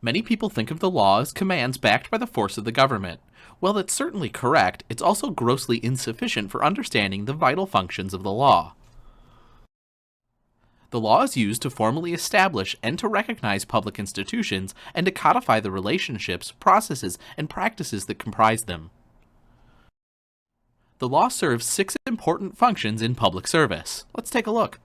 Many people think of the law as commands backed by the force of the government. While that's certainly correct, it's also grossly insufficient for understanding the vital functions of the law. The law is used to formally establish and to recognize public institutions and to codify the relationships, processes, and practices that comprise them. The law serves 6 important functions in public service. Let's take a look.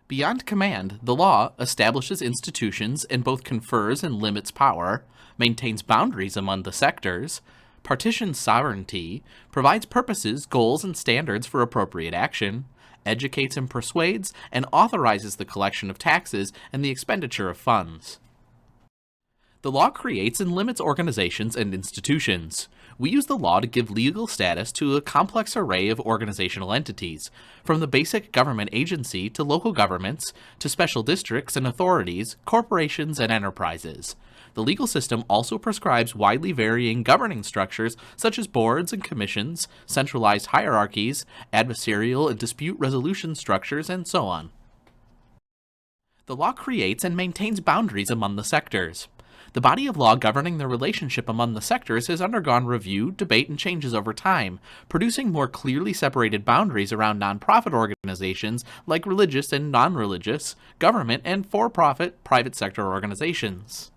Beyond command, the law establishes institutions and both confers and limits power, maintains boundaries among the sectors, partitions sovereignty, provides purposes, goals, and standards for appropriate action, educates and persuades, and authorizes the collection of taxes and the expenditure of funds. The law creates and limits organizations and institutions. We use the law to give legal status to a complex array of organizational entities, from the basic government agency to local governments, to special districts and authorities, corporations, and enterprises. The legal system also prescribes widely varying governing structures such as boards and commissions, centralized hierarchies, adversarial and dispute resolution structures, and so on. The law creates and maintains boundaries among the sectors. The body of law governing the relationship among the sectors has undergone review, debate, and changes over time, producing more clearly separated boundaries around nonprofit organizations like religious and non-religious, government, and for-profit private sector organizations.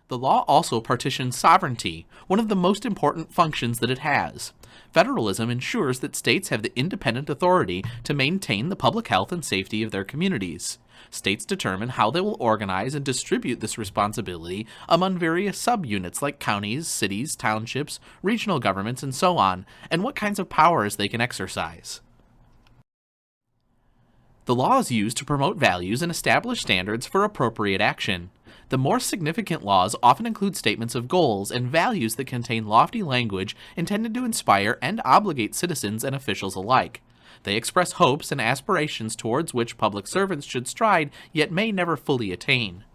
The law also partitions sovereignty, one of the most important functions that it has. Federalism ensures that states have the independent authority to maintain the public health and safety of their communities. States determine how they will organize and distribute this responsibility among various subunits like counties, cities, townships, regional governments, and so on, and what kinds of powers they can exercise. The law is used to promote values and establish standards for appropriate action. The more significant laws often include statements of goals and values that contain lofty language intended to inspire and obligate citizens and officials alike. They express hopes and aspirations towards which public servants should stride, yet may never fully attain.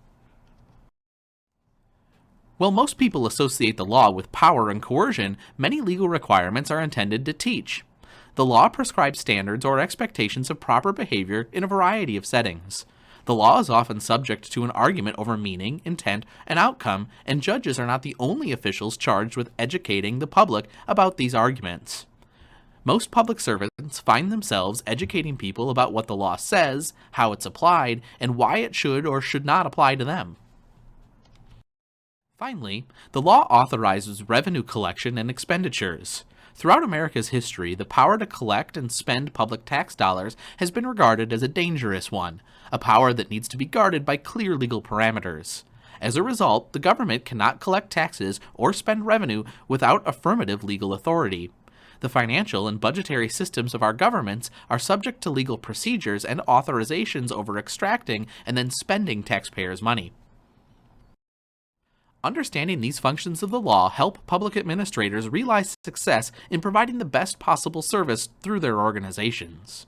While most people associate the law with power and coercion, many legal requirements are intended to teach. The law prescribes standards or expectations of proper behavior in a variety of settings. The law is often subject to an argument over meaning, intent, and outcome, and judges are not the only officials charged with educating the public about these arguments. Most public servants find themselves educating people about what the law says, how it's applied, and why it should or should not apply to them. Finally, the law authorizes revenue collection and expenditures. Throughout America's history, the power to collect and spend public tax dollars has been regarded as a dangerous one, a power that needs to be guarded by clear legal parameters. As a result, the government cannot collect taxes or spend revenue without affirmative legal authority. The financial and budgetary systems of our governments are subject to legal procedures and authorizations over extracting and then spending taxpayers' money. Understanding these functions of the law help public administrators realize success in providing the best possible service through their organizations.